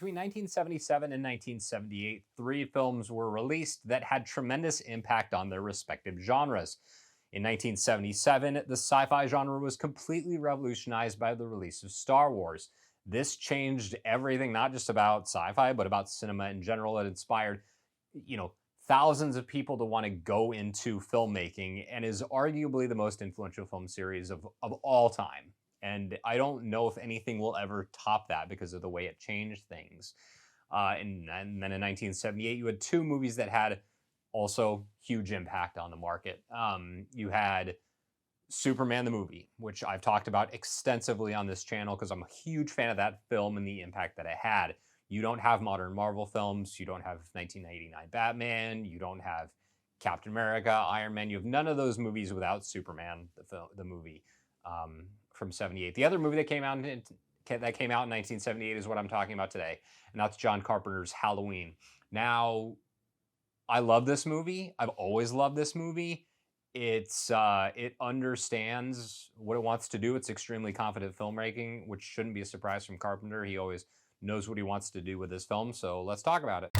Between 1977 and 1978, three films were released that had tremendous impact on their respective genres. In 1977, the sci fi genre was completely revolutionized by the release of Star Wars. This changed everything, not just about sci fi, but about cinema in general. It inspired, you know, thousands of people to want to go into filmmaking and is arguably the most influential film series of all time. And I don't know if anything will ever top that because of the way it changed things. And then in 1978, you had two movies that had also huge impact on the market. You had Superman the movie, which I've talked about extensively on this channel because I'm a huge fan of that film and the impact that it had. You don't have modern Marvel films, you don't have 1989 Batman, you don't have Captain America, Iron Man. You have none of those movies without Superman, the movie from '78. The other movie that came out in 1978 is what I'm talking about today, and that's John Carpenter's Halloween. Now, I love this movie. I've always loved this movie. It understands what it wants to do. It's extremely confident filmmaking, which shouldn't be a surprise from Carpenter. He always knows what he wants to do with his film. So let's talk about it.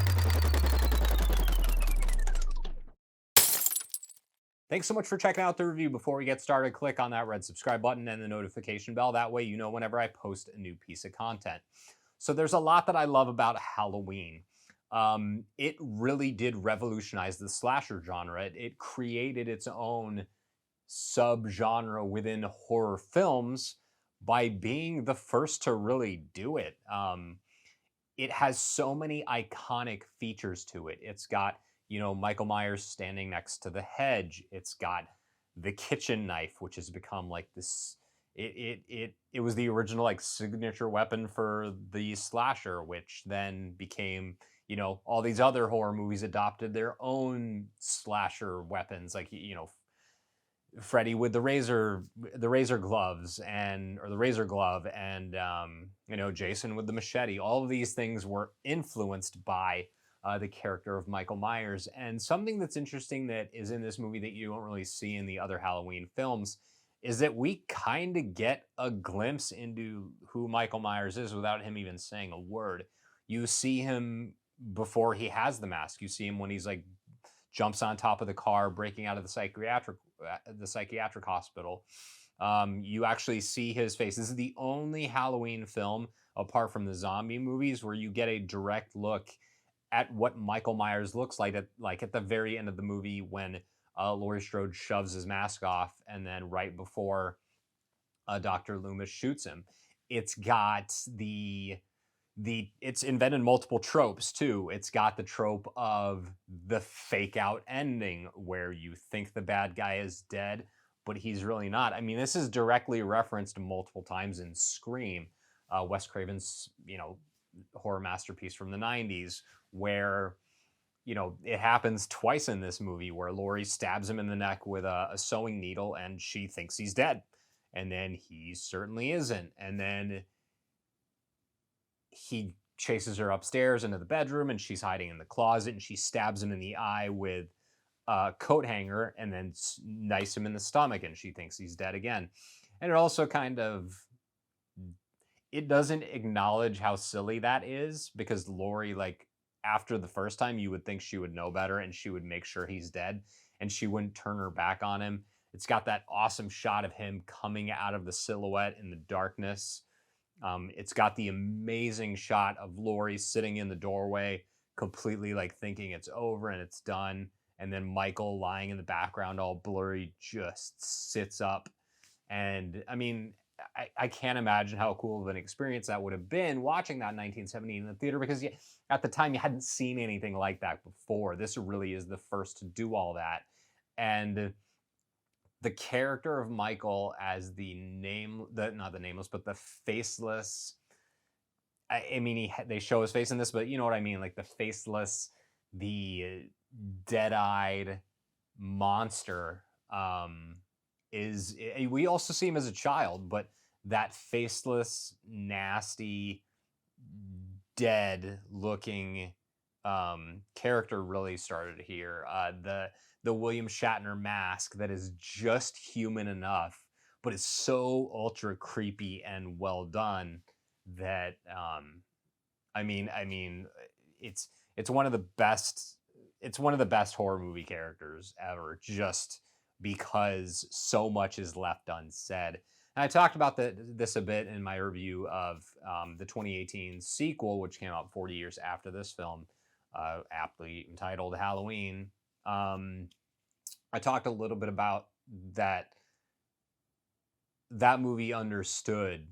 Thanks so much for checking out the review. Before we get started, click on that red subscribe button and the notification bell. That way you know whenever I post a new piece of content. So there's a lot that I love about Halloween. It really did revolutionize the slasher genre. It created its own subgenre within horror films by being the first to really do it. It has so many iconic features to it. It's got, Michael Myers standing next to the hedge. It's got the kitchen knife, which has become like this. It was the original like signature weapon for the slasher, which then became, all these other horror movies adopted their own slasher weapons, like Freddy with the razor gloves or the razor glove, and Jason with the machete. All of these things were influenced by the character of Michael Myers. And something that's interesting that is in this movie that you don't really see in the other Halloween films is that we kind of get a glimpse into who Michael Myers is without him even saying a word. You see him before he has the mask. You see him when he's like jumps on top of the car, breaking out of the psychiatric hospital. You actually see his face. This is the only Halloween film, apart from the zombie movies, where you get a direct look at what Michael Myers looks like at the very end of the movie when Laurie Strode shoves his mask off, and then right before Dr. Loomis shoots him. It's got it's invented multiple tropes too. It's got the trope of the fake out ending where you think the bad guy is dead, but he's really not. I mean, this is directly referenced multiple times in Scream, Wes Craven's, horror masterpiece from the '90s, where it happens twice in this movie where Laurie stabs him in the neck with a sewing needle and she thinks he's dead. And then he certainly isn't. And then he chases her upstairs into the bedroom and she's hiding in the closet and she stabs him in the eye with a coat hanger and then knifes him in the stomach and she thinks he's dead again. And it also it doesn't acknowledge how silly that is, because Laurie, like, after the first time, you would think she would know better and she would make sure he's dead and she wouldn't turn her back on him. It's got that awesome shot of him coming out of the silhouette in the darkness. It's got the amazing shot of Laurie sitting in the doorway, completely like thinking it's over and it's done. And then Michael lying in the background, all blurry, just sits up. And I mean, I can't imagine how cool of an experience that would have been watching that in 1970 in the theater, because at the time you hadn't seen anything like that before. This really is the first to do all that. And the character of Michael as not the nameless, but the faceless. I mean, they show his face in this, but you know what I mean, like the faceless, the dead-eyed monster. We also see him as a child, but that faceless, nasty, dead-looking character really started here. The William Shatner mask that is just human enough, but it's so ultra creepy and well done that I mean, it's it's one of the best. It's one of the best horror movie characters ever, just because so much is left unsaid. And I talked about this a bit in my review of the 2018 sequel, which came out 40 years after this film, aptly entitled Halloween. Um, I talked a little bit about that. That movie understood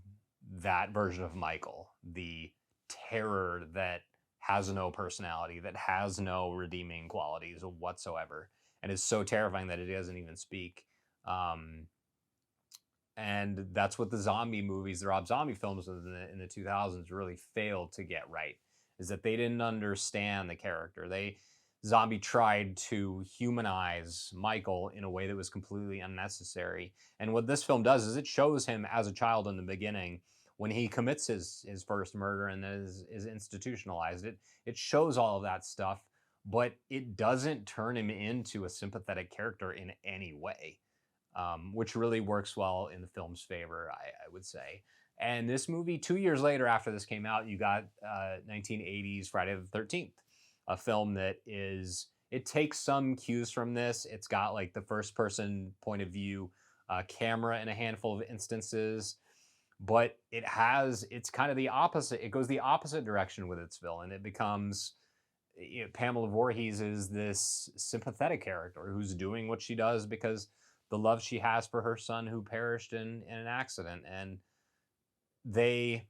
that version of Michael, the terror that has no personality, that has no redeeming qualities whatsoever, and is so terrifying that it doesn't even speak. Um, and that's what the zombie movies, the Rob Zombie films in the 2000s really failed to get right, is that they didn't understand the character. Zombie tried to humanize Michael in a way that was completely unnecessary. And what this film does is it shows him as a child in the beginning when he commits his first murder and is institutionalized. It shows all of that stuff, but it doesn't turn him into a sympathetic character in any way, which really works well in the film's favor, I would say. And this movie, 2 years later after this came out, you got 1980s Friday the 13th, a film that it takes some cues from this. It's got like the first person point of view camera in a handful of instances, but it's kind of the opposite. It goes the opposite direction with its villain. It becomes, Pamela Voorhees is this sympathetic character who's doing what she does because the love she has for her son who perished in an accident. And they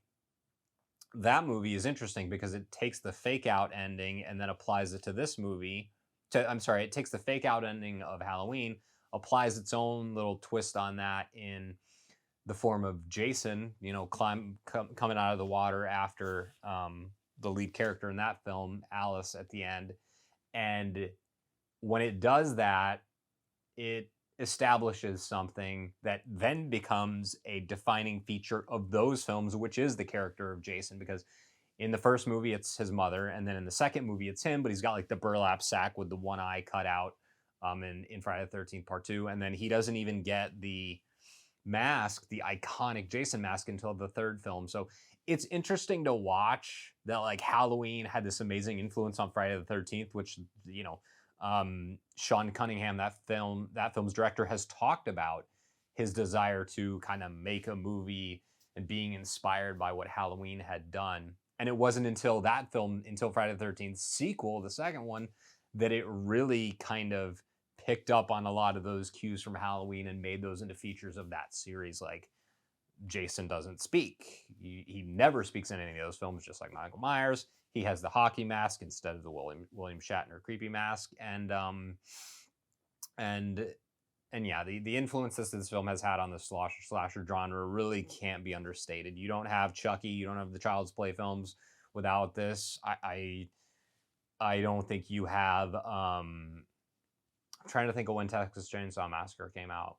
that movie is interesting because it takes the fake out ending and then applies it to this movie. It takes the fake out ending of Halloween, applies its own little twist on that in the form of Jason, coming out of the water after the lead character in that film, Alice, at the end. And when it does that, it establishes something that then becomes a defining feature of those films, which is the character of Jason. Because in the first movie, it's his mother, and then in the second movie, it's him, but he's got like the burlap sack with the one eye cut out in Friday the 13th Part 2. And then he doesn't even get the mask, the iconic Jason mask, until the third film. So it's interesting to watch that like Halloween had this amazing influence on Friday the 13th, which, Sean Cunningham, that film's director, has talked about his desire to kind of make a movie and being inspired by what Halloween had done. And it wasn't until Friday the 13th sequel, the second one, that it really kind of picked up on a lot of those cues from Halloween and made those into features of that series. Like, Jason doesn't speak. He never speaks in any of those films, just like Michael Myers. He has the hockey mask instead of the William Shatner creepy mask. And yeah, the influence that this film has had on the slasher genre really can't be understated. You don't have Chucky, you don't have the Child's Play films without this. I don't think you have. I'm trying to think of when Texas Chainsaw Massacre came out,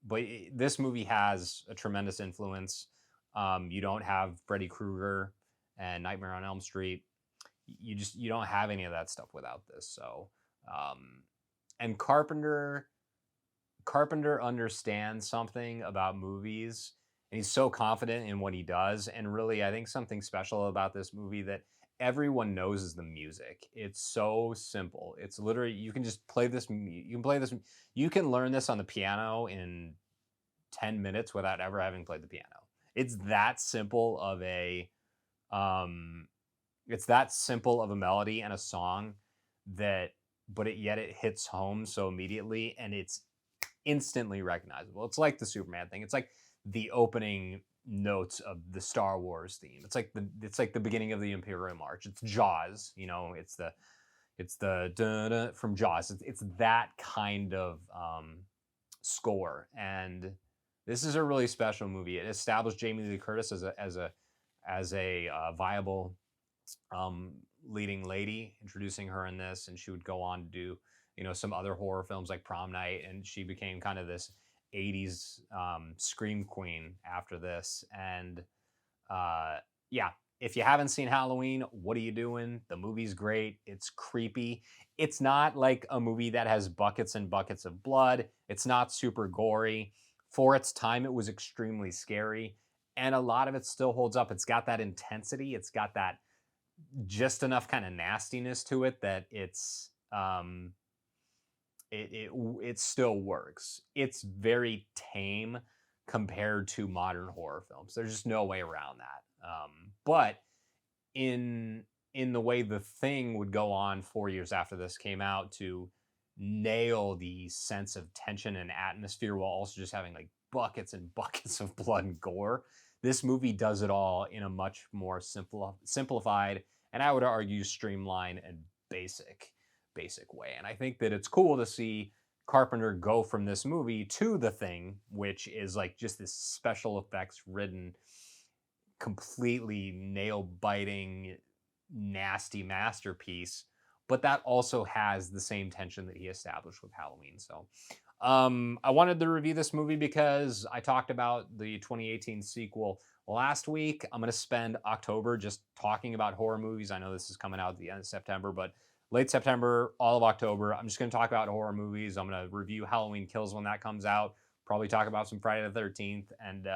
but this movie has a tremendous influence. You don't have Freddy Krueger and Nightmare on Elm Street. You don't have any of that stuff without this. So, and Carpenter understands something about movies, and he's so confident in what he does. And really, I think something special about this movie that everyone knows is the music. It's so simple. It's literally, you can just play this. You can learn this on the piano in 10 minutes without ever having played the piano. It's that simple of a melody and a song yet it hits home so immediately, and it's instantly recognizable. It's like the Superman thing. It's like the opening notes of the Star Wars theme. It's like the beginning of the Imperial March. It's Jaws, it's the from Jaws. It's that kind of score. And this is a really special movie. It established Jamie Lee Curtis as a viable leading lady, introducing her in this, and she would go on to do some other horror films like Prom Night, and she became kind of this 80s scream queen after this. And yeah, if you haven't seen Halloween, what are you doing? The movie's great. It's creepy. It's not like a movie that has buckets and buckets of blood. It's not super gory. For its time, it was extremely scary, and a lot of it still holds up. It's got that intensity. It's got that just enough kind of nastiness to it that it still works. It's very tame compared to modern horror films. There's just no way around that. But in the way The Thing would go on 4 years after this came out to nail the sense of tension and atmosphere while also just having like buckets and buckets of blood and gore. This movie does it all in a much more simplified, and I would argue streamlined and basic way. And I think that it's cool to see Carpenter go from this movie to The Thing, which is like just this special effects ridden, completely nail biting, nasty masterpiece, but that also has the same tension that he established with Halloween. So I wanted to review this movie because I talked about the 2018 sequel last week. I'm going to spend October just talking about horror movies. I know this is coming out at the end of September, but late September, all of October, I'm just going to talk about horror movies. I'm going to review Halloween Kills when that comes out, probably talk about some Friday the 13th, and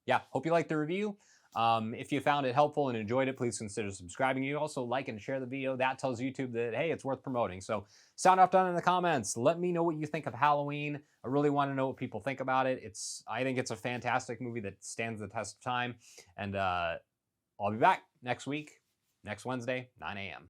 yeah, hope you liked the review. If you found it helpful and enjoyed it, please consider subscribing. You also like and share the video. That tells YouTube that, hey, it's worth promoting. So sound off down in the comments. Let me know what you think of Halloween. I really want to know what people think about it. I think it's a fantastic movie that stands the test of time. And I'll be back next week, next Wednesday, 9 a.m.